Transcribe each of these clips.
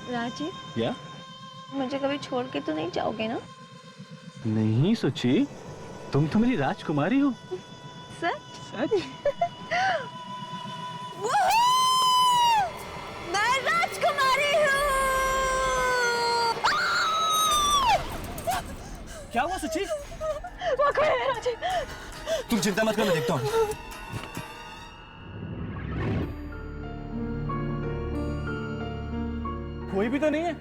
राजीव, या मुझे कभी छोड़ के तो नहीं जाओगे ना? नहीं सुची, तुम तो मेरी राजकुमारी हो। सच? सच? मैं राजकुमारी हूँ। क्या हुआ सुची? वो कोई है राजीव। तुम चिंता मत करो, मैं देखता हूँ। कोई भी तो नहीं है।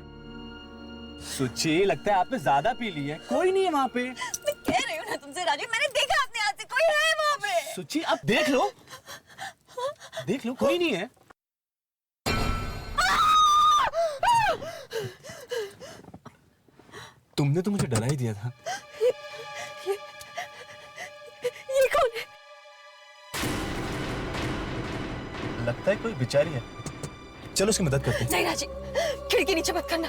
सुची, लगता है आपने ज्यादा पी ली है। कोई नहीं है वहाँ पे। मैं कह रही हूँ ना तुमसे राजीव, मैंने देखा अपने हाथ से, कोई है वहाँ पे। सुची, आप देख लो। देख लो, कोई नहीं है। तुमने तो मुझे डरा ही दिया था। ये कौन है? लगता है कोई बेचारी है। चलो उसकी मदद करते हैं। नहीं राजीव, खिड़की नीचे मत करना।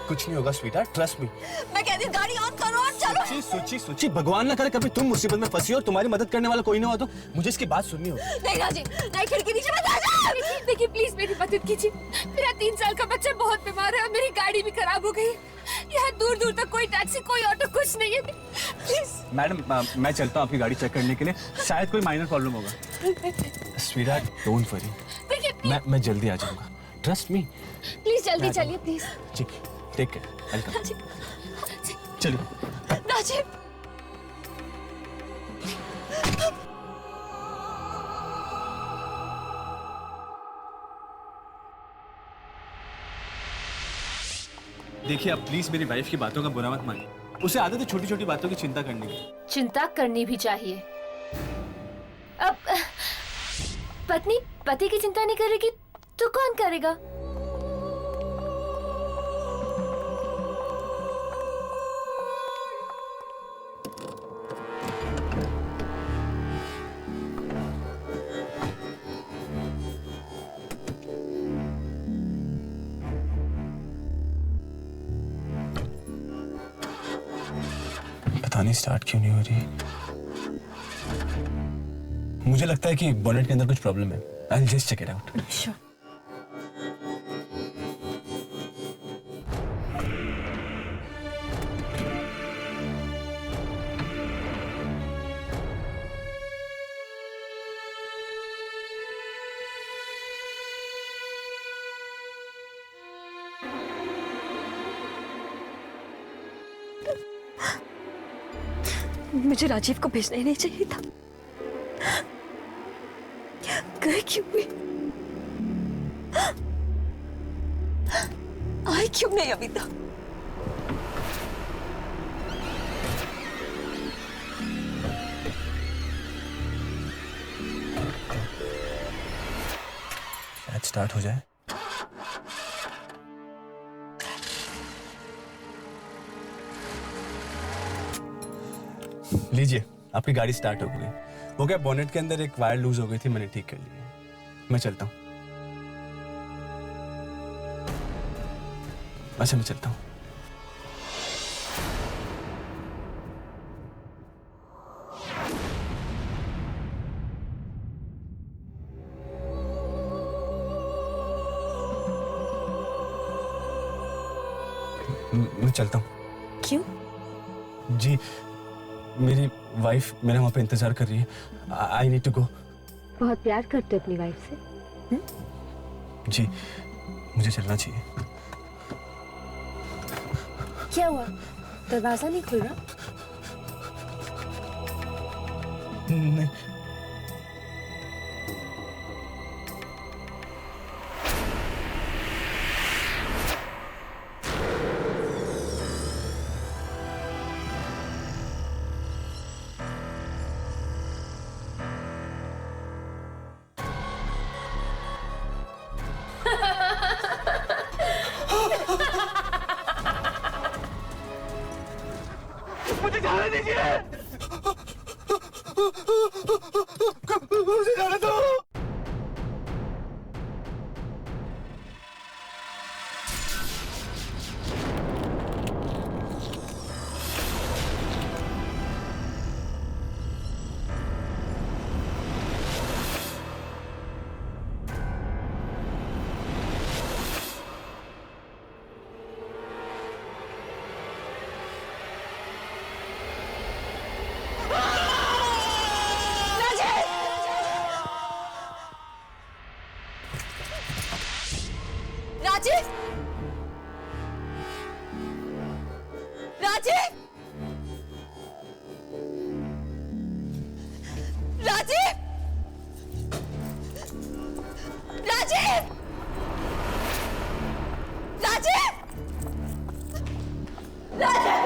कुछ नहीं होगा स्वीटहार्ट, ट्रस्ट मी। मैं कहती हूँ गाड़ी ऑन करो और चलो। सुची, सुची, सुची, भगवान ना करे कभी तुम मुसीबत में फंसी हो और तुम्हारी मदद करने वाला कोई ना हो तो मुझे इसकी बात सुननी होगी। नहीं राजीव, नहीं, खिड़की नीचे मत आ। देखिए प्लीज मेरी मदद कीजिए। मेरा 3 साल का बच्चा बहुत बीमार है और मेरी गाड़ी भी खराब हो गई। यहाँ दूर दूर तक कोई टैक्सी, कोई ऑटो, कुछ नहीं है। प्लीज मैडम, मैं चलता हूँ आपकी गाड़ी चेक करने के लिए। शायद कोई माइनर प्रॉब्लम होगा। Sweetheart, don't worry. देखिए मैं जल्दी आ जाऊंगा। Trust me. प्लीज जल्दी चलिए प्लीज। ठीक है, टेक केयर, वेलकम। चलिए। राजीव, देखिए, आप प्लीज मेरी वाइफ की बातों का बुरा मत मानिए। उसे आदत है छोटी छोटी बातों की चिंता करने की। चिंता करनी भी चाहिए। अब पत्नी पति की चिंता नहीं करेगी तो कौन करेगा? पता नहीं स्टार्ट क्यों नहीं हो रही। मुझे लगता है कि बोनेट के अंदर कुछ प्रॉब्लम है। I will just check it out. Sure. मुझे राजीव को भेजना ही नहीं चाहिए था। गए क्यों हुई? आए क्यों नहीं अभी तक? शायद स्टार्ट हो जाए। लीजिए, आपकी गाड़ी स्टार्ट हो गई। वो क्या, बोनेट के अंदर एक वायर लूज हो गई थी, मैंने ठीक कर ली है। मैं चलता हूँ। अच्छा, मैं चलता हूँ। मैं चलता हूँ। क्यों? जी, मेरी वाइफ मेरा वहां पे इंतजार कर रही है। I need to go. बहुत प्यार करते हो अपनी वाइफ से? जी, मुझे चलना चाहिए। क्या हुआ, दरवाजा नहीं खुल रहा? नहीं। मुझे जाने दीजिए। मुझे जाने दो। राजीव, राजीव, राजीव, राजीव, राजीव, राजीव,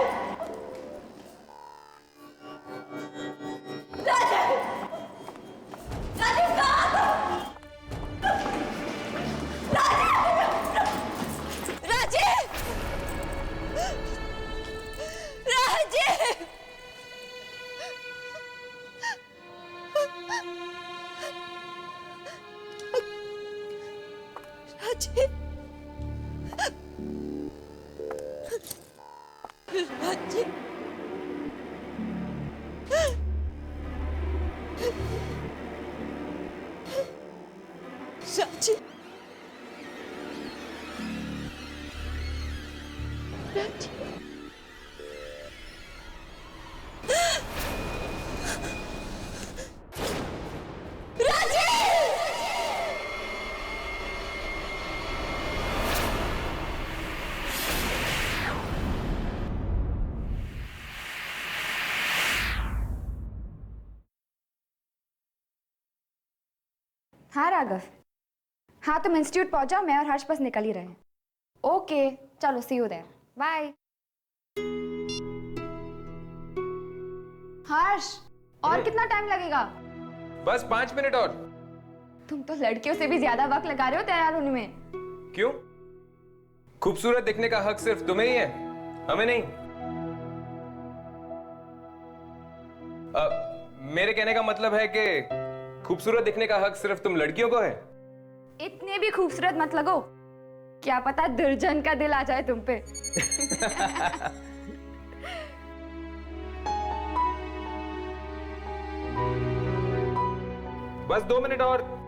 हाँ राघव, हाँ तुम इंस्टीट्यूट पहुंचाओ, मैं और हर्ष बस निकल ही रहे हैं। ओके चलो, सी यू देयर, बाय। हर्ष, और कितना टाइम लगेगा? बस 5 मिनट और। तुम तो लड़कियों से भी ज्यादा वक्त लगा रहे हो तैयार होने में। क्यों? खूबसूरत दिखने का हक सिर्फ तुम्हें ही है, हमें नहीं। मेरे कहने का मतलब है कि खूबसूरत दिखने का हक सिर्फ तुम लड़कियों को है। इतने भी खूबसूरत मत लगो, क्या पता दुर्जन का दिल आ जाए तुम पे। बस 2 मिनट और।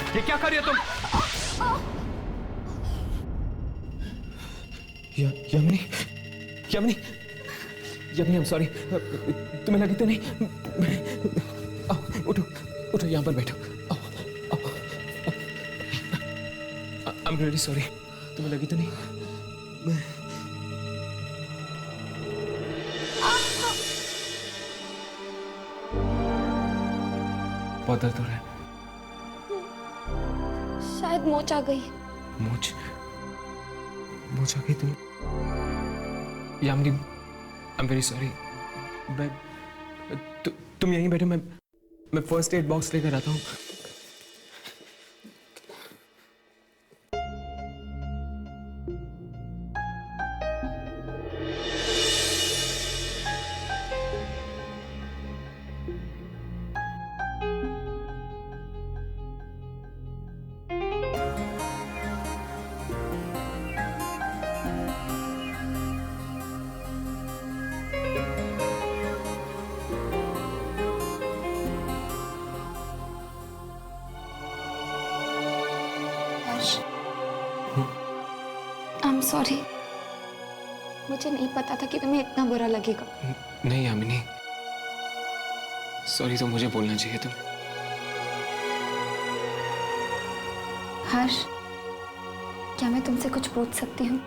ये क्या कर रही हो तुम? यमनी, यमनी, यमनी, I'm sorry। तुम्हें लगी तो नहीं? आओ, उठो, उठो, यहाँ पर बैठो। आओ, आओ। I'm really sorry। तुम्हें लगी तो नहीं? बहुत दर्द हो रहा है। शायद मोच आ गई। मोच? मोच आ गई तुम? Yamini, I am very sorry. तुम यहीं बैठो, मैं फर्स्ट एड बॉक्स लेकर आता हूँ। I'm sorry, मुझे नहीं पता था कि तुम्हें इतना बुरा लगेगा। नहीं यामिनी, सॉरी तो मुझे बोलना चाहिए तुम। हर्ष, क्या मैं तुमसे कुछ पूछ सकती हूँ?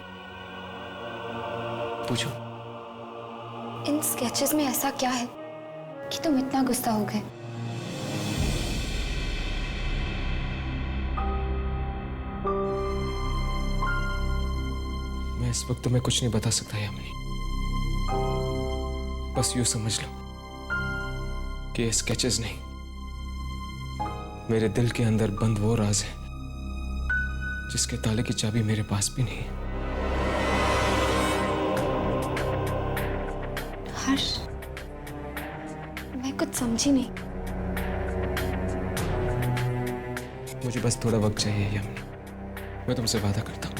पूछो। इन स्केचेस में ऐसा क्या है कि तुम इतना गुस्सा हो गए? मैं इस वक्त तुम्हें कुछ नहीं बता सकता यामिनी। बस यूं समझ लो कि ये स्केचेस नहीं, मेरे दिल के अंदर बंद वो राज है जिसके ताले की चाबी मेरे पास भी नहीं है। हर्ष, मैं कुछ समझी नहीं। मुझे बस थोड़ा वक्त चाहिए यामिनी। मैं तुमसे वादा करता हूँ,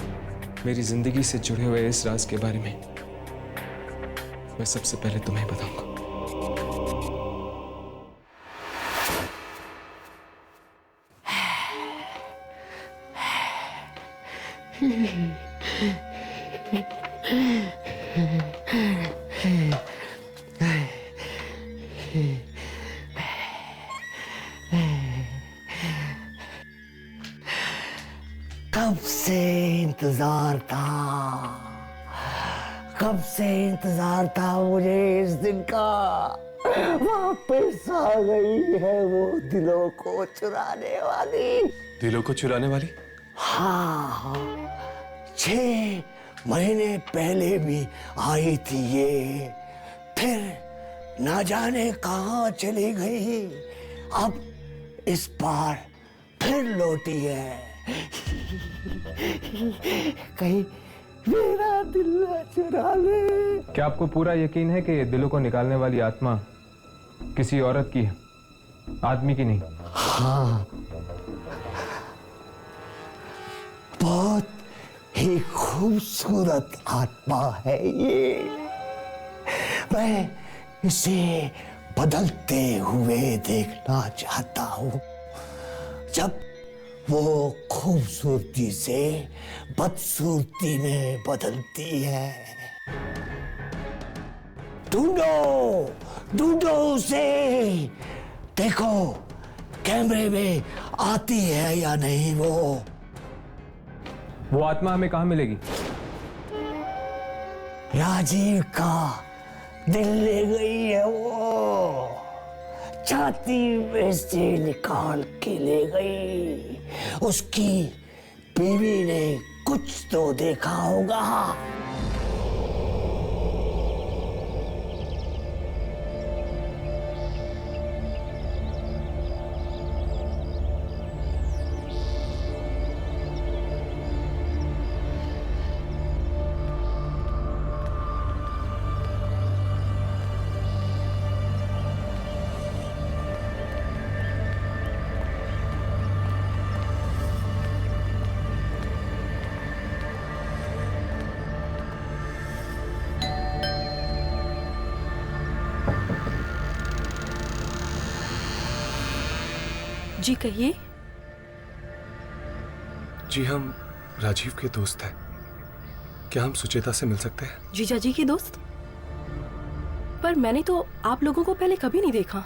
मेरी जिंदगी से जुड़े हुए इस राज के बारे में मैं सबसे पहले तुम्हें बताऊंगा। कब से इंतजार था, कब से इंतजार था मुझे इस दिन का। वापस आ गई है वो दिलों को चुराने वाली। दिलों को चुराने वाली? हाँ, 6 महीने पहले भी आई थी ये, फिर ना जाने कहाँ चली गई। अब इस बार फिर लौटी है। कहीं मेरा दिल न चुरा ले। क्या आपको पूरा यकीन है कि दिलों को निकालने वाली आत्मा किसी औरत की है, आदमी की नहीं? हाँ, बहुत ही खूबसूरत आत्मा है ये। मैं इसे बदलते हुए देखना चाहता हूँ। जब वो खूबसूरती से बदसूरती में बदलती है। ढूंढो, ढूंढो उसे। देखो कैमरे में आती है या नहीं वो आत्मा हमें कहाँ मिलेगी? राजीव का दिल ले गई है वो, छाती में से निकाल के ले गई। उसकी बीवी ने कुछ तो देखा होगा। जी कहिए। जी हम राजीव के दोस्त हैं, क्या हम सुचेता से मिल सकते हैं? जीजा जी की दोस्त? पर मैंने तो आप लोगों को पहले कभी नहीं देखा।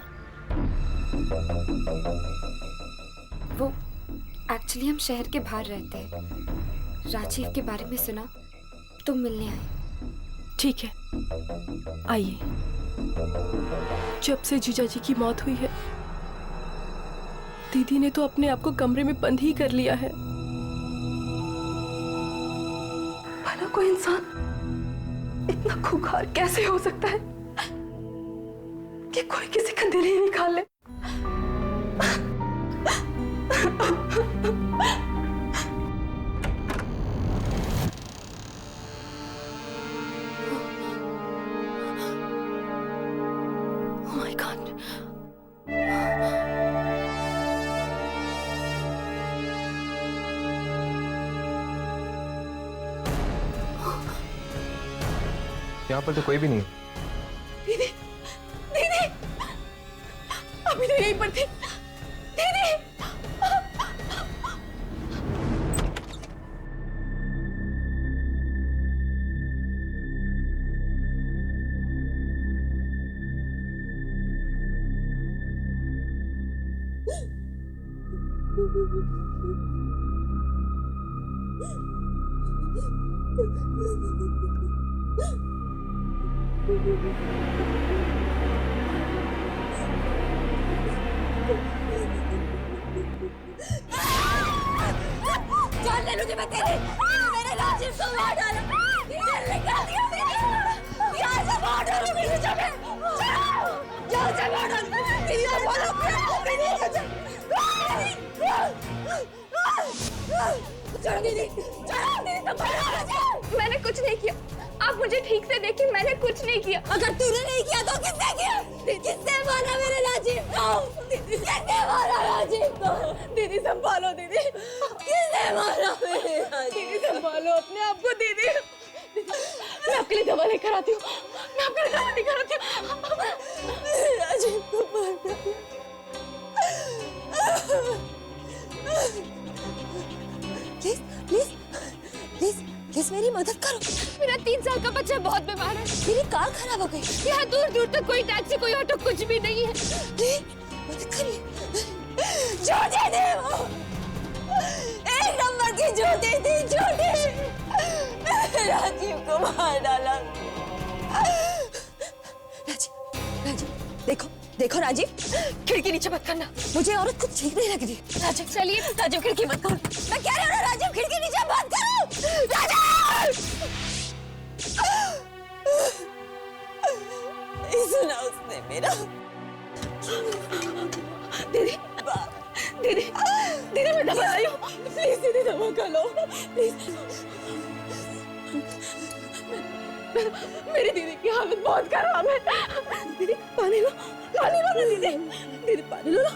वो एक्चुअली हम शहर के बाहर रहते हैं। राजीव के बारे में सुना तो मिलने आए। ठीक है, आइए। जब से जीजा जी की मौत हुई है, दीदी ने तो अपने आप को कमरे में बंद ही कर लिया है। भला कोई इंसान इतना खूंखार कैसे हो सकता है कि कोई किसी का दिल ही निकाल ले। Oh my God. यहाँ पर तो कोई भी नहीं। दीदी, दीदी, अभी तो यहीं पर थी। दीदी, जान ले लूंगी मैं तेरी। मेरे राजीव को मार डाला, दिल निकाल दिया मेरी। यहाँ से मार डालूंगी तुझे मैं। यहाँ से मार डालूंगी। दीदी को बोलो, दीदी को छोड़ो, दीदी, छोड़ो दीदी, तो बोलो मुझे। मैंने कुछ नहीं किया। आप मुझे ठीक से देखिए, मैंने कुछ नहीं किया। अगर तूने नहीं किया तो किसने किया? किसने मारा मेरे राजीव को? दीदी किसने मारा राजीव को? दीदी संभालो दीदी, किसने मारा मेरे राजीव? दीदी संभालो अपने आप को दीदी। मैं आपके लिए दवा लेकर आती हूँ। मैं आपका नहीं कर रही राजीव को मार डाला। प्लीज प्लीज प्लीज प्लीज मेरी मदद करो। मेरा 3 साल का बच्चा बहुत बीमार है। मेरी कार खराब हो गई। यहाँ दूर दूर तक कोई टैक्सी कोई ऑटो कुछ भी नहीं है। प्लीज मदद करिए। जूते दे वो, 1 नंबर की जूते थी, जूते। राजीव को मार डाला। राजीव राजीव देखो देखो राजीव, खिड़की नीचे मत करना। मुझे औरत कुछ ठीक नहीं लग रही। राजीव चलिए, राजीव खिड़की मत खोल। मैं कह रही हूँ राजीव खिड़की नीचे मत करो। राजीव नहीं सुना उसने मेरा। दीदी दीदी दीदी मैं दबा रही हूँ, प्लीज दीदी दबा कर लो प्लीज। मेरी दीदी की हालत बहुत खराब है। दीदी पानी लो ना दीदी, दीदी पानी लो ना।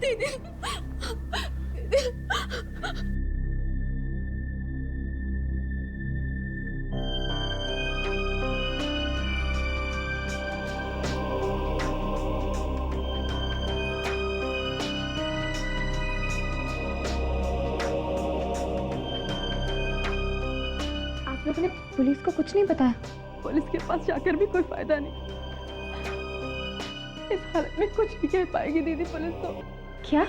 दीदी आप लोगों ने पुलिस को कुछ नहीं बताया? पुलिस के पास जाकर भी कोई फायदा नहीं। इस हालत में कुछ नहीं कह पाएगी दीदी पुलिस तो। क्या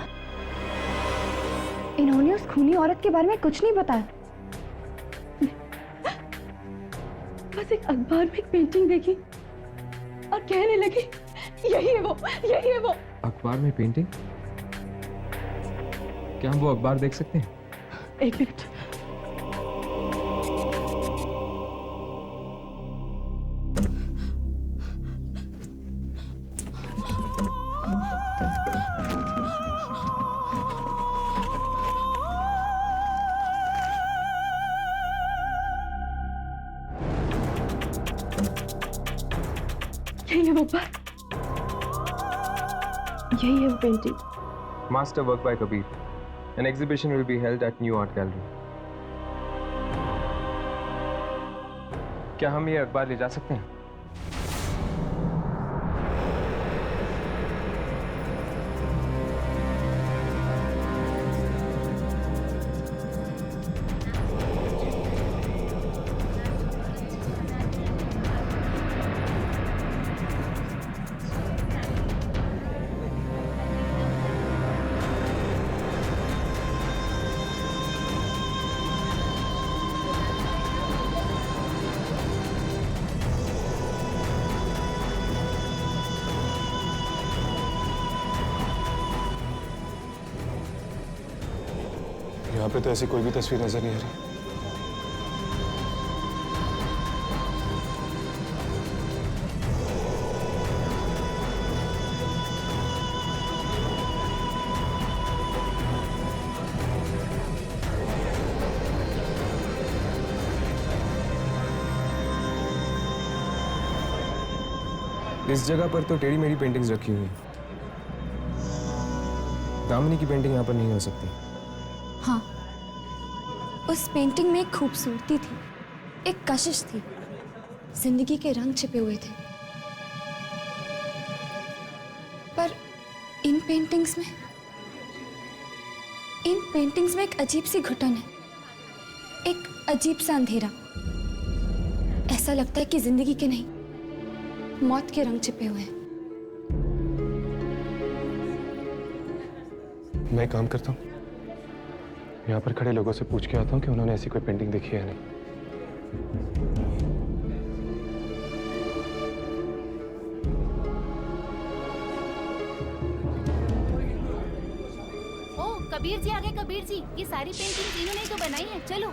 इन्होंने उस खूनी औरत के बारे में कुछ नहीं बताया? बस एक अखबार में एक पेंटिंग देखी और कहने लगी यही है वो, यही है वो। अखबार में पेंटिंग? क्या हम वो अखबार देख सकते हैं? 1 मिनट। यही है वो बात, यही है वो painting. Master work by Kabir. An exhibition will be held at New Art Gallery. क्या हम ये अखबार ले जा सकते हैं? यहाँ पे तो ऐसी कोई भी तस्वीर नजर नहीं आ रही। इस जगह पर तो टेढ़ी मेढ़ी पेंटिंग्स रखी हुई हैं। दामिनी की पेंटिंग यहाँ पर नहीं हो सकती। हाँ, उस पेंटिंग में एक खूबसूरती थी, एक कशिश थी, जिंदगी के रंग छिपे हुए थे। पर इन पेंटिंग्स में एक अजीब सी घुटन है, एक अजीब सा अंधेरा। ऐसा लगता है कि जिंदगी के नहीं, मौत के रंग छिपे हुए हैं। मैं एक काम करता हूँ, यहाँ पर खड़े लोगों से पूछ के आता हूँ कि उन्होंने ऐसी कोई पेंटिंग देखी है या नहीं। ओ कबीर जी आ गए। कबीर जी, ये सारी पेंटिंग इन्होंने ही तो बनाई है। चलो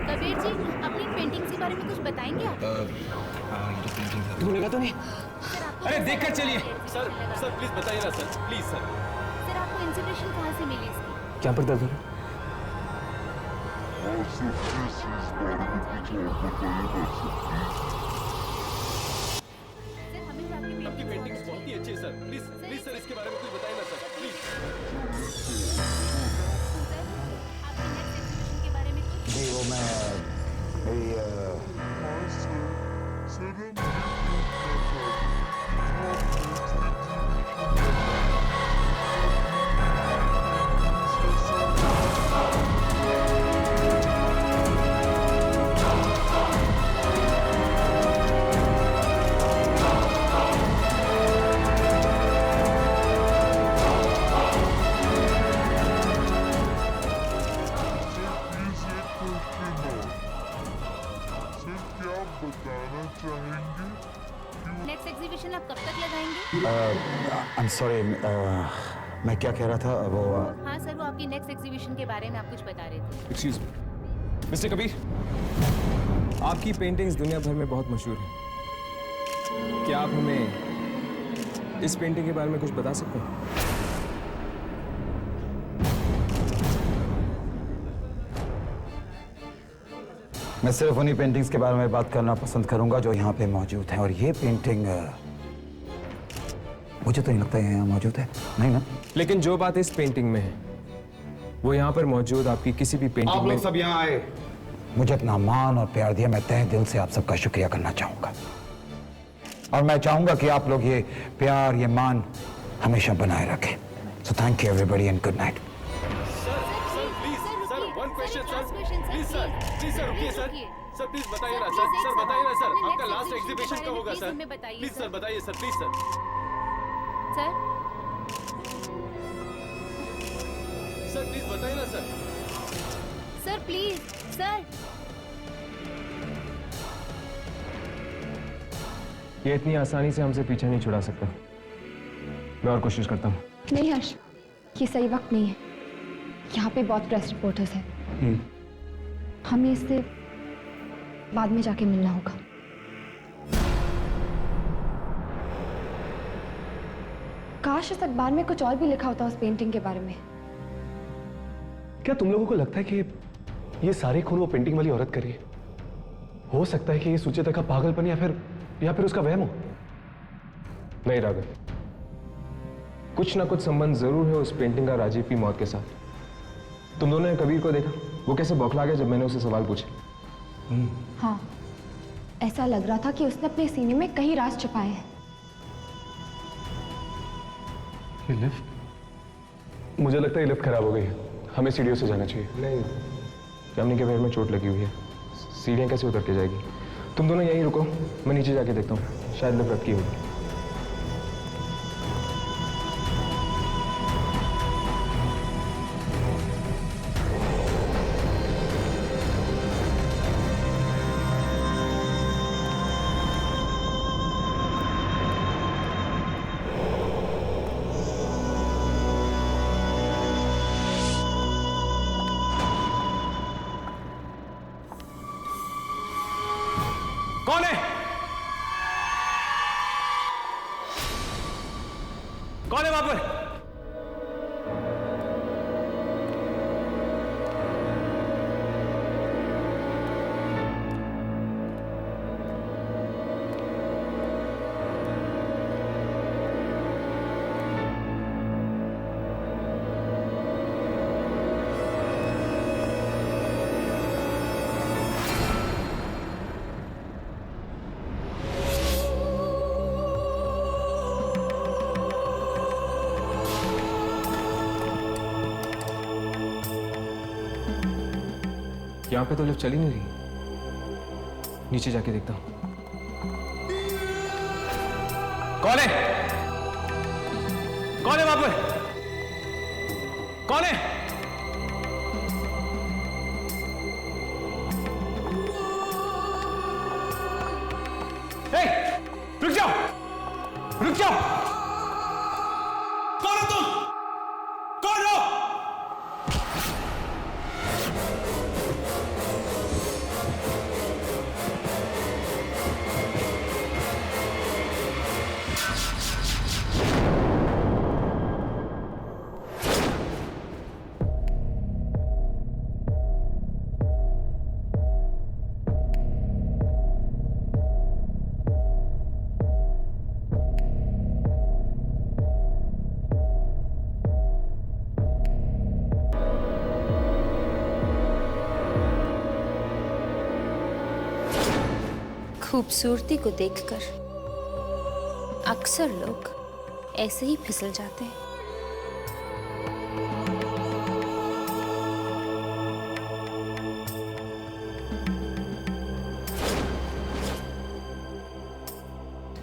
कबीर जी, अपनी पेंटिंग के बारे में कुछ बताएंगे आप? तुमने लगा तो नहीं? अरे देखकर चलिए। सर प्लीज बताइए ना सर, प्लीज सर। सर आपको इंस्पिरेशन कहाँ से मिली इसकी? क्या पर दर्द हो रहा है? सर हमें तो आपकी आपकी पेंटिंग्स बहुत ही अच्छी है सर। प्लीज प्लीज सर इसके बारे में कुछ बताइए ना सर प्लीज। सर आपकी नेक्स्ट एग्जीबिशन के बारे में कुछ जी वो मैं मेरी नेक्स्ट एग्जीबिशन आप कब तक लगाएंगे? आई एम सॉरी मैं क्या कह रहा था वो हाँ सर वो आपकी नेक्स्ट एग्जीबिशन के बारे में आप कुछ बता रहे थे। एक्सक्यूज मी मिस्टर कबीर, आपकी पेंटिंग्स दुनिया भर में बहुत मशहूर हैं। क्या आप हमें इस पेंटिंग के बारे में कुछ बता सकते हैं? मैं सिर्फ उन्हीं पेंटिंग्स के बारे में बात करना पसंद करूंगा जो यहाँ पे मौजूद हैं। और ये पेंटिंग मुझे तो नहीं लगता है यहाँ मौजूद है, नहीं ना? लेकिन जो बात इस पेंटिंग में है वो यहाँ पर मौजूद आपकी किसी भी पेंटिंग आप में लोग सब यहाँ आए, मुझे इतना मान और प्यार दिया, मैं तहे दिल से आप सबका शुक्रिया करना चाहूंगा। और मैं चाहूंगा कि आप लोग ये प्यार, ये मान हमेशा बनाए रखें। So thank you everybody and good night. Please sir रुकिए सर। सर प्लीज बताइए ना सर। सर बताइए ना सर आपका लास्ट एग्जीबिशन कब होगा सर? प्लीज सर बताइए sir please sir. Sir please बताइए ना सर। Sir please sir. ये इतनी आसानी से हमसे पीछे नहीं छुड़ा सकता। मैं और कोशिश करता हूँ। नहीं हर्ष, ये सही वक्त नहीं है। यहाँ पे बहुत प्रेस रिपोर्टर्स हैं। हमें इससे बाद में जाके मिलना होगा। काश इस अखबार में कुछ और भी लिखा होता उस पेंटिंग के बारे में। क्या तुम लोगों को लगता है कि ये सारे खून वो पेंटिंग वाली औरत कर रही है? हो सकता है कि ये सुचेता का पागलपन या फिर उसका वहम हो। नहीं राघव, कुछ ना कुछ संबंध जरूर है उस पेंटिंग का राजीव की मौत के साथ। तुम दोनों ने कबीर को देखा, वो कैसे बौखला गया जब मैंने उसे सवाल पूछे। हाँ, ऐसा लग रहा था कि उसने अपने सीने में कई राज छुपाए हैं। ये लिफ्ट, मुझे लगता है ये लिफ्ट खराब हो गई है, हमें सीढ़ियों से जाना चाहिए। नहीं, यामिनी के पैर में चोट लगी हुई है, सीढ़ियाँ कैसे उतर के जाएगी? तुम दोनों यहीं रुको, मैं नीचे जाके देखता हूँ, शायद लिफ्ट रखी होगी। कौन है? कौन है वहां पर? यहाँ पे तो लिफ्ट चल ही नहीं रही, नीचे जाके देखता हूँ। कौन है? कौन है वहां पर? कौन है? रुक जाओ, रुक जाओ। कौन हो तुम? कौन हो? खूबसूरती को देखकर अक्सर लोग ऐसे ही फिसल जाते हैं।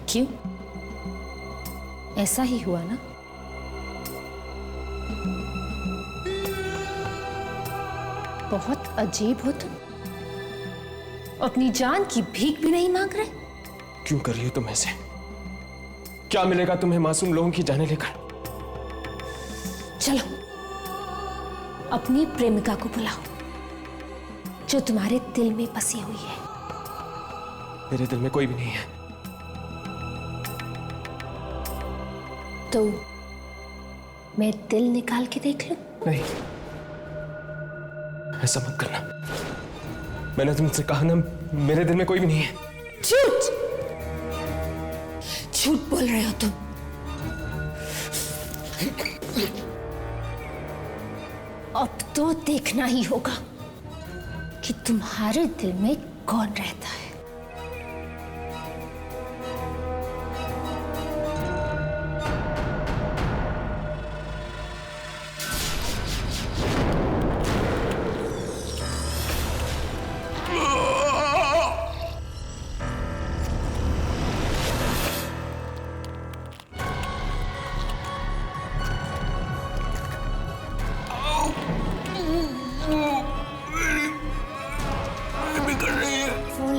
क्यों? ऐसा ही हुआ ना? बहुत अजीब हो तुम। अपनी जान की भीख भी नहीं मांग रहे। क्यों कर रही हो तुम ऐसे? क्या मिलेगा तुम्हें मासूम लोगों की जाने लेकर? चलो अपनी प्रेमिका को बुलाओ जो तुम्हारे दिल में बसी हुई है। मेरे दिल में कोई भी नहीं है। तो मैं दिल निकाल के देख लूं? नहीं, ऐसा मत करना। मैंने तुमसे कहा ना, मेरे दिल में कोई भी नहीं है। झूठ झूठ बोल रहे हो तुम। अब तो देखना ही होगा कि तुम्हारे दिल में कौन रहता है।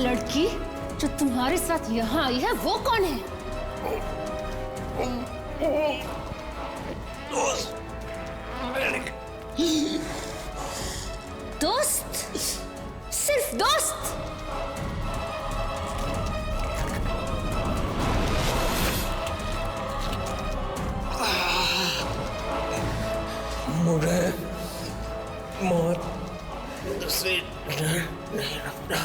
लड़की जो तुम्हारे साथ यहाँ आई है वो कौन है? दोस्त? सिर्फ दोस्त? मुझे मौत से डर नहीं लगता।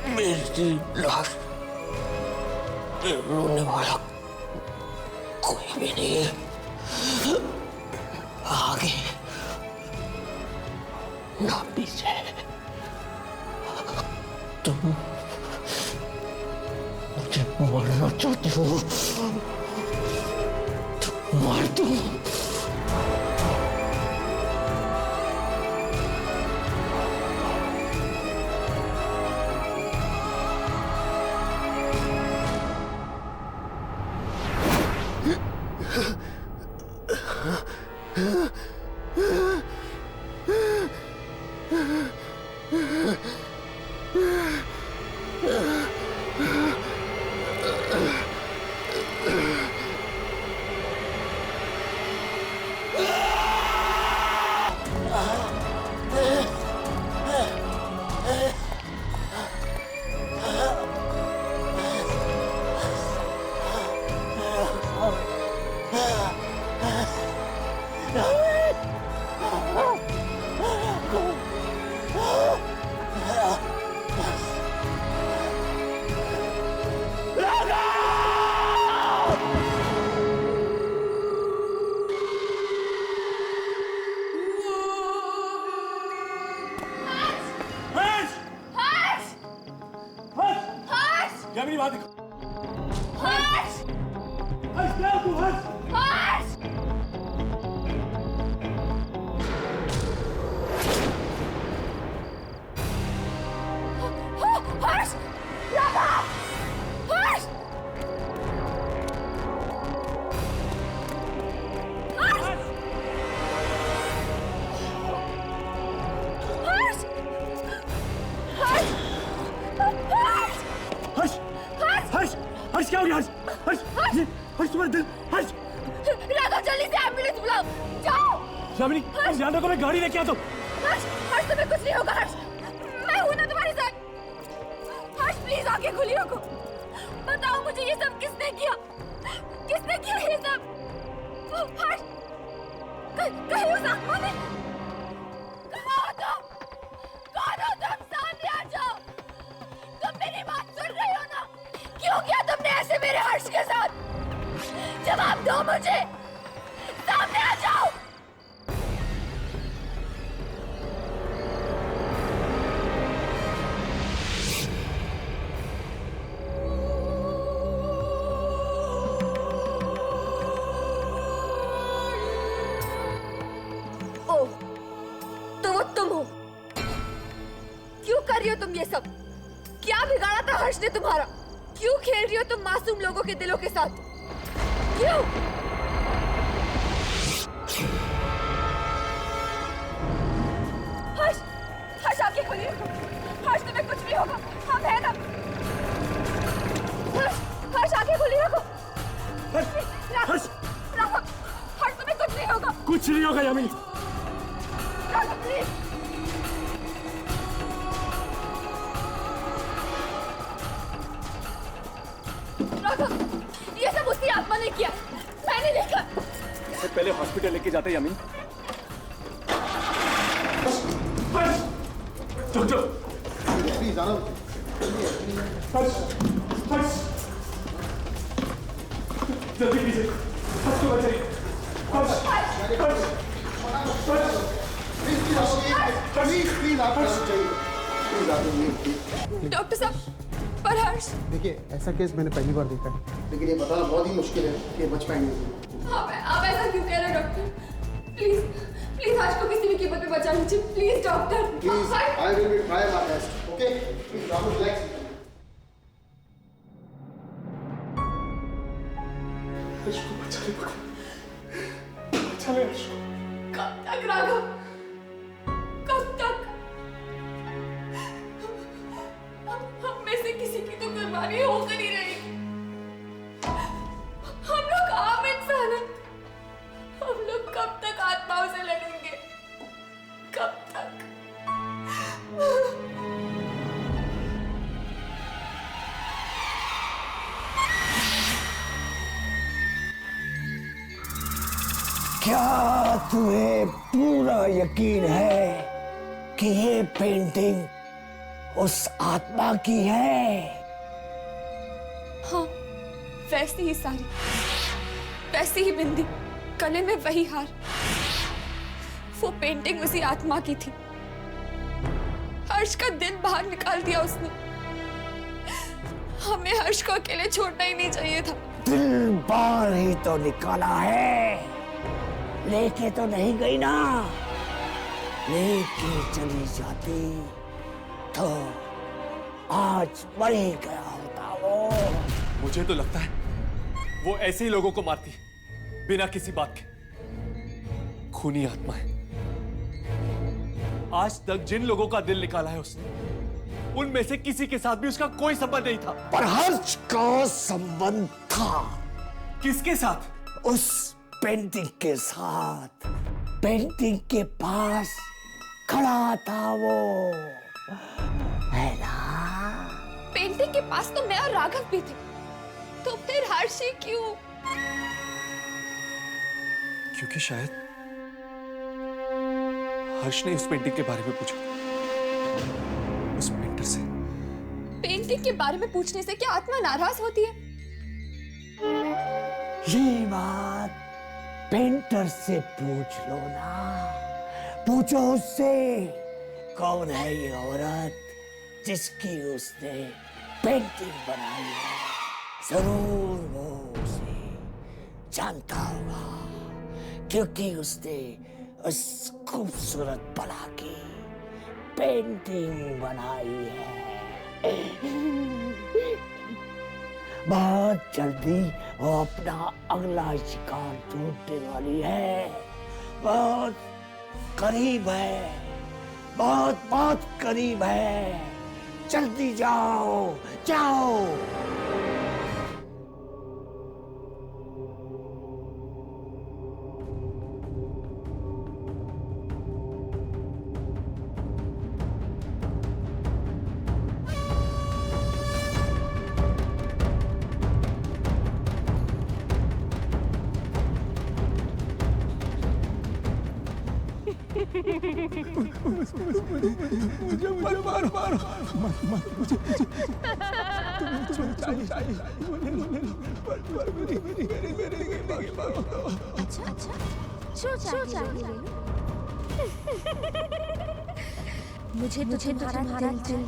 मेरी लाश रोने वाला कोई भी नहीं है, आगे ना पीछे। तुम मुझे मारना चाहती हो तो मार दो। हर्ष क्या हो गया? हर्ष हर्ष तुम्हारे दिल। हर्ष राघव जल्दी से एम्बुलेंस बुलाओ, जाओ। यामिनी तुम ध्यान रखो, मैं गाड़ी लेके आता हूँ। हर्ष तुम्हें कुछ नहीं होगा। हर्ष मैं हूं ना तुम्हारे साथ। हर्ष प्लीज आंखें खुली रखो, बताओ मुझे ये सब किसने किया? किसने किया ये सब? हर्ष कहीं उस आत्मा ने कौन हो तुम? सामने आ जाओ। तुम मेरी बात सुन रहे हो ना? क्यों किया तुमने ऐसे मेरे हर्ष के साथ? जवाब दो मुझे, सामने आ जाओ। तुम ये सब? क्या बिगाड़ा था हर्ष ने तुम्हारा? क्यों खेल रही हो तुम मासूम लोगों के दिलों के साथ? क्यों? हर्ष, हर्ष आंखें खोलिए। हर्ष तुम्हें कुछ नहीं होगा, हम हैं ना। हर्ष, हर्ष आंखें खोलिए, रखो। हर्ष, रखो। हर्ष तुम्हें कुछ नहीं होगा। कुछ नहीं होगा यामिनी। रखो प्लीज। रखो। ये सब उसकी आत्मा ने किया, मैंने देखा। इसे पहले हॉस्पिटल लेके जाते यामिनी। डॉक्टर प्लीज आराम। जल्दी कीजिए, हर्ष को बचाइए। प्लीज आप चाहिए। डॉक्टर साहब, पर हर्ष। देखिए, ऐसा केस मैंने पहली बार देखा है, लेकिन ये बताना बहुत ही मुश्किल है कि बच पाएंगे। आप ऐसा क्यों कह रहे हैं डॉक्टर? प्लीज प्लीज हर्ष को किसी भी कीमत पे बचा लीजिए, please doctor. Please, I will be try my best, okay? Please Rahul, relax. Harsh को बचा ले, बचा ले हर्ष को। कब तक राघव? कब तक? हम में से किसी की तो कुर्बानी होकर ही रहेगी। हम लोग आम इंसान हैं। हम लोग कब तक आत्माओं से लड़ेंगे? कब तक? क्या तुम्हें पूरा यकीन है कि ये पेंटिंग उस आत्मा की है? हाँ, वैसी ही साड़ी, वैसी ही बिंदी, गले में वही हार। वो पेंटिंग उसी आत्मा की थी। हर्ष का दिल बाहर निकाल दिया उसने। हमें हर्ष को अकेले छोड़ना ही नहीं चाहिए था। दिल बाहर ही तो निकाला है, लेके तो नहीं गई ना। लेके चली जाती तो आज मर ही गया होता वो। मुझे तो लगता है वो ऐसे ही लोगों को मारती बिना किसी बात के। खूनी आत्मा है। आज तक जिन लोगों का दिल निकाला है उसने, उनमें से किसी के साथ भी उसका कोई संबंध नहीं था। पर हर्ष का संबंध था। किसके साथ? उस पेंटिंग के साथ। पेंटिंग के पास खड़ा था वो, है ना? पेंटिंग के पास तो मैं और राघव भी थे, तो फिर हर्ष ही क्यों? क्योंकि शायद हर्ष ने उस पेंटिंग के बारे में पूछा, उस पेंटर से। पेंटिंग के बारे में पूछने से क्या आत्मा नाराज होती है? ये बात पेंटर से पूछ लो ना। पूछो उससे, कौन है ये औरत जिसकी उसने पेंटिंग बनाई है? जरूर वो उसे जानता होगा, क्योंकि उसने उस खूबसूरत बला की पेंटिंग बनाई है। बहुत जल्दी वो अपना अगला शिकार ढूंढने वाली है। बहुत करीब है, बहुत बहुत करीब है। जल्दी जाओ, जाओ। मुझे मत मारो, मत मुझे अच्छा, जो चाहिए मुझे तुम्हारा दिल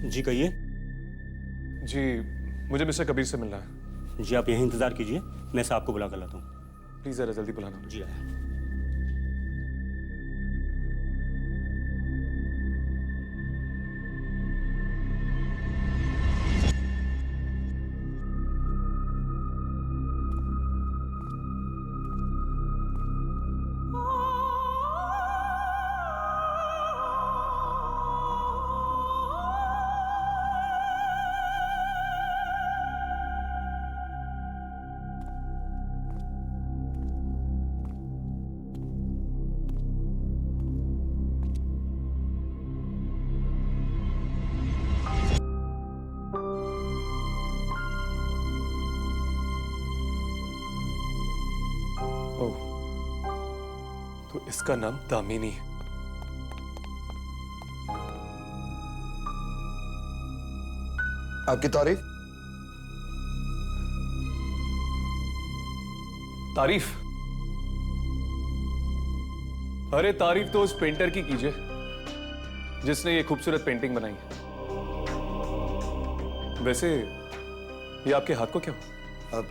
जी कहिए। जी मुझे मिस्टर कबीर से मिलना है। जी आप यहीं इंतजार कीजिए, मैं साहब को बुला कर लाता हूँ। प्लीज जरा जल्दी बुलाना। जी आया। ओह, तो इसका नाम दामिनी है। आपकी तारीफ? तारीफ? अरे तारीफ तो उस पेंटर की कीजिए जिसने ये खूबसूरत पेंटिंग बनाई है। वैसे ये आपके हाथ को क्या हुआ? अब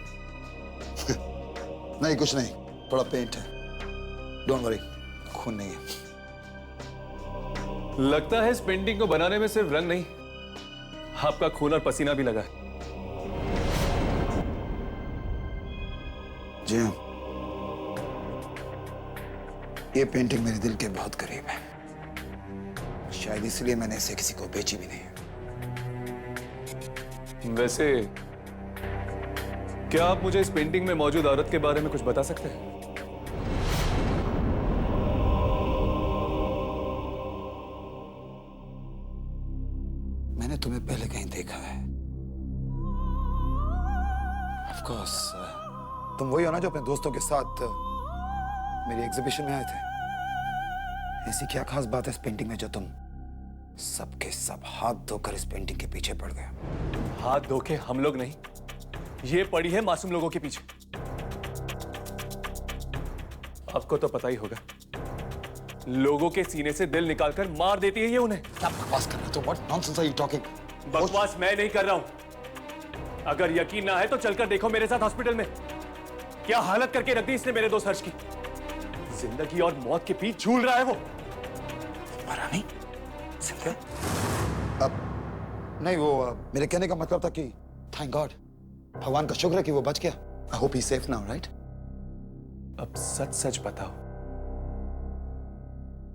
नहीं, कुछ नहीं, थोड़ा पेंट है। डोंट वरी, खून नहीं है। लगता है इस पेंटिंग को बनाने में सिर्फ रंग नहीं, आपका खून और पसीना भी लगा है। जी हाँ, ये पेंटिंग मेरे दिल के बहुत करीब है। शायद इसलिए मैंने इसे किसी को बेची भी नहीं। वैसे क्या आप मुझे इस पेंटिंग में मौजूद औरत के बारे में कुछ बता सकते हैं? मैंने तुम्हें पहले कहीं देखा है। Of course, तुम वही हो ना जो अपने दोस्तों के साथ मेरी एग्जीबिशन में आए थे। ऐसी क्या खास बात है इस पेंटिंग में जो तुम सबके सब हाथ धोकर इस पेंटिंग के पीछे पड़ गए? हाथ धो के हम लोग नहीं, ये पड़ी है मासूम लोगों के पीछे। आपको तो पता ही होगा, लोगों के सीने से दिल निकालकर मार देती है ये उन्हें। क्या बकवास कर रहे हो? What nonsense are you talking? बकवास मैं नहीं कर रहा हूं। अगर यकीन ना है तो चलकर देखो मेरे साथ हॉस्पिटल में क्या हालत करके रख दी इसने मेरे दोस्त हर्ष की। जिंदगी और मौत के बीच झूल रहा है वो। मरा नहीं? जिंदा? अब नहीं, वो मेरे कहने का मतलब था कि थैंक गॉड, भगवान का शुक्र है कि वो बच गया। I hope he safe now, right? अब सच सच बताओ,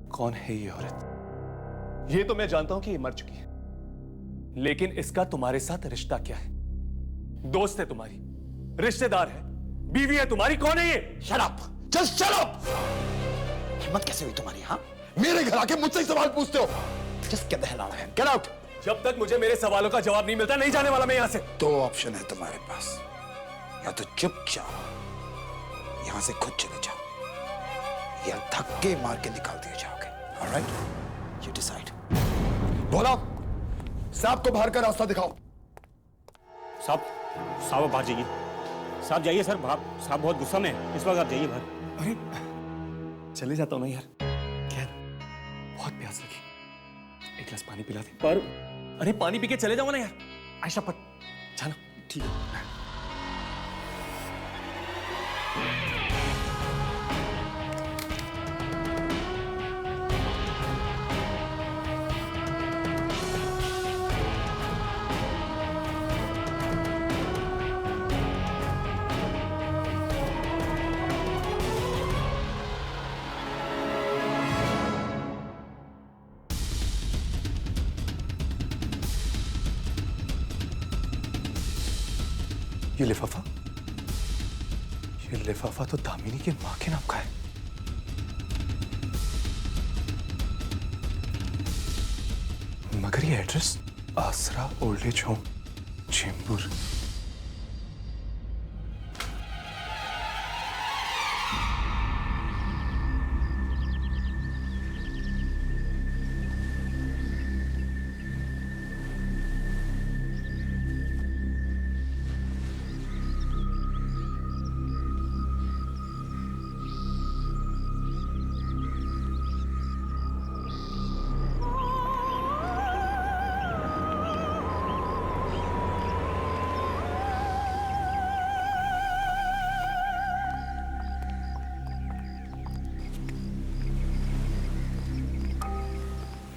कौन है ये औरत? ये तो मैं जानता हूं कि ये मर चुकी है, लेकिन इसका तुम्हारे साथ रिश्ता क्या है? दोस्त है तुम्हारी, रिश्तेदार है, बीवी है तुम्हारी, कौन है ये? Shut up, just shut up! हिम्मत कैसे हुई तुम्हारी? हाँ, मेरे घर आके मुझसे ही सवाल पूछते हो? Just get the hell out of here, get out! जब तक मुझे मेरे सवालों का जवाब नहीं मिलता नहीं जाने वाला मैं यहां से। दो ऑप्शन है तुम्हारे पास, या तो चुपचाप यहां से खुद चले जाओ, या धक्के मार के निकाल दिए जाओगे। Alright, you decide. बोलो, साहब को बाहर का रास्ता दिखाओ। साहब आप बाहर जाइए। साहब जाइए सर, साहब बहुत गुस्सा में है, इस वक्त आप जाइए बाहर। अरे चले जाता हूं ना यार, खैर बहुत प्यास लगी, एक गिलास पानी पिला दे। पर अरे पानी पी के चले जाओ ना यार। आयशा पर जाना। ठीक है। ये लिफाफा तो दामिनी के मां के नाम का है। मगर ये एड्रेस आसरा ओल्ड एज होम, चेंबूर।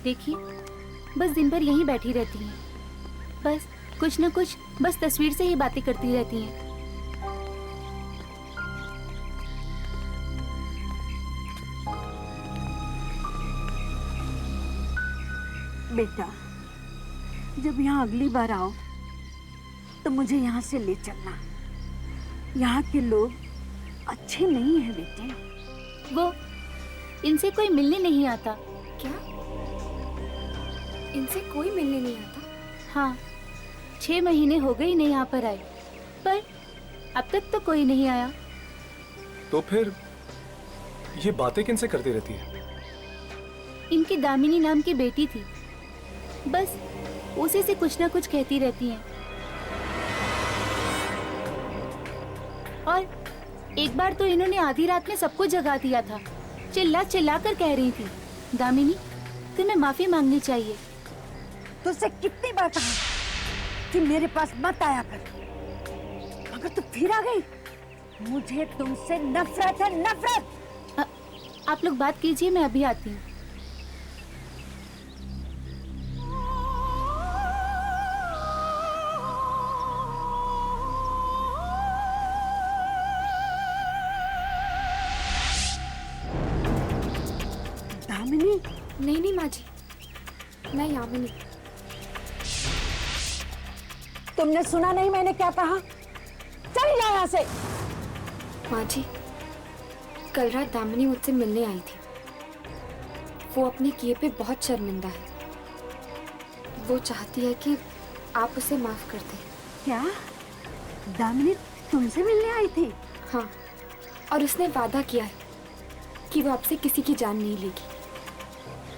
देखिए, बस दिन भर यहीं बैठी रहती हैं। बस कुछ न कुछ बस तस्वीर से ही बातें करती रहती हैं। बेटा, जब यहाँ अगली बार आओ तो मुझे यहाँ से ले चलना। यहाँ के लोग अच्छे नहीं हैं बेटे। वो इनसे कोई मिलने नहीं आता। क्या? इनसे कोई मिलने नहीं आता? हाँ, 6 महीने हो गए इन्हें यहाँ पर आए, पर अब तक तो कोई नहीं आया। तो फिर ये बातें किनसे करती रहती है? इनकी दामिनी नाम की बेटी थी, बस उसी से कुछ ना कुछ कहती रहती हैं। और एक बार तो इन्होंने आधी रात में सबको जगा दिया था। चिल्ला चिल्ला कर कह रही थी, दामिनी तुम्हें माफी मांगनी चाहिए। तुझसे कितनी बार कहा कि मेरे पास मत आया कर, मगर तू फिर आ गई। मुझे तुमसे नफरत है, नफरत। आप लोग बात कीजिए, मैं अभी आती हूँ। दामिनी? नहीं माँ जी, मैं यामिनी। तुमने सुना नहीं मैंने क्या कहा? चली जाओ यहाँ से। माँ जी, कल रात दामिनी मुझसे मिलने आई थी। वो अपने किए पे बहुत शर्मिंदा है। वो चाहती है कि आप उसे माफ कर दें। क्या? दामिनी तुमसे मिलने आई थी? हाँ, और उसने वादा किया है कि वो आपसे किसी की जान नहीं लेगी।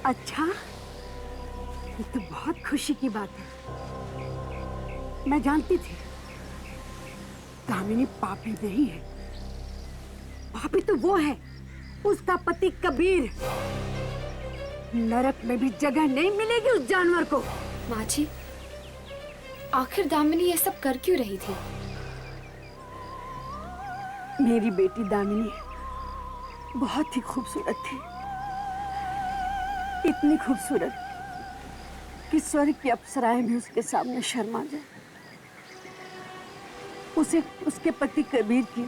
अच्छा, ये तो बहुत खुशी की बात है। मैं जानती थी दामिनी पापी नहीं है। पापी तो वो है, उसका पति कबीर। नरक में भी जगह नहीं मिलेगी उस जानवर को। माँ जी, आखिर दामिनी ये सब कर क्यों रही थी? मेरी बेटी दामिनी बहुत ही खूबसूरत थी, इतनी खूबसूरत कि स्वर्ग की अप्सराएं भी उसके सामने शर्मा जाए। उसे उसके पति कबीर की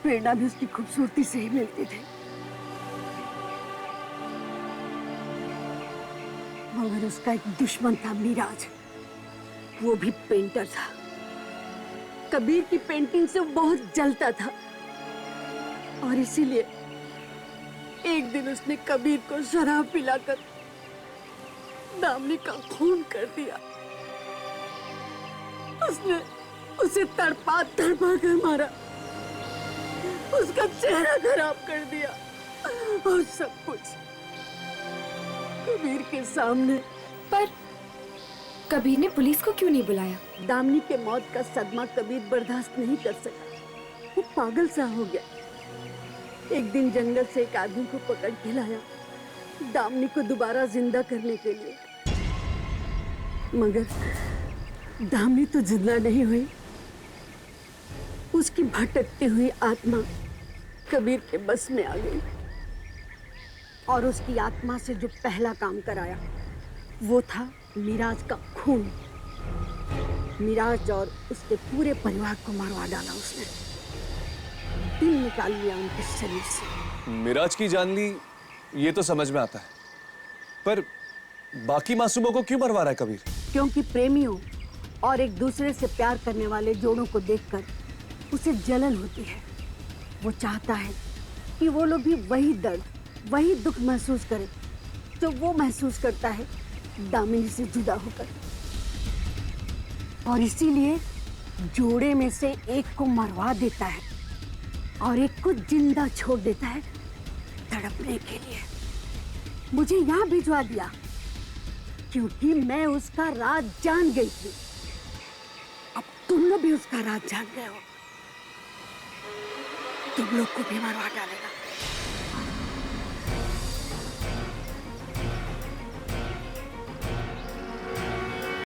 प्रेरणा भी उसकी खूबसूरती से ही मिलती थी। मगर उसका एक दुश्मन था, मिराज। वो भी पेंटर था। कबीर की पेंटिंग से वो बहुत जलता था और इसीलिए एक दिन उसने कबीर को शराब पिलाकर दामिनी का खून कर दिया। उसने उसे तड़पा तड़पा कर मारा, उसका चेहरा खराब कर दिया और सब कुछ कबीर के सामने। पर कबीर ने पुलिस को क्यों नहीं बुलाया? दामिनी के मौत का सदमा कबीर बर्दाश्त नहीं कर सका। वो पागल सा हो गया। एक दिन जंगल से एक आदमी को पकड़ के लाया दामिनी को दोबारा जिंदा करने के लिए। मगर दामिनी तो जिंदा नहीं हुई। उसकी भटकती हुई आत्मा कबीर के बस में आ गई और उसकी आत्मा से जो पहला काम कराया वो था मिराज का खून। मिराज और उसके पूरे परिवार को मरवा डाला उसने। दिल निकाल लिया उनके शरीर से। मिराज की जान ली, ये तो समझ में आता है, पर बाकी मासूमों को क्यों मरवा रहा है कबीर? क्योंकि प्रेमियों और एक दूसरे से प्यार करने वाले जोड़ों को देखकर उसे जलन होती है। वो चाहता है कि वो लोग भी वही दर्द, वही दुख महसूस करें जो वो महसूस करता है दामिनी से जुदा होकर। और इसीलिए जोड़े में से एक को मरवा देता है और एक को जिंदा छोड़ देता है तड़पने के लिए। मुझे यहाँ भिजवा दिया क्योंकि मैं उसका राज जान गई थी। अब तुम लोग भी उसका राज जान गए हो। तुम लोग को भी मरवा डालेगा।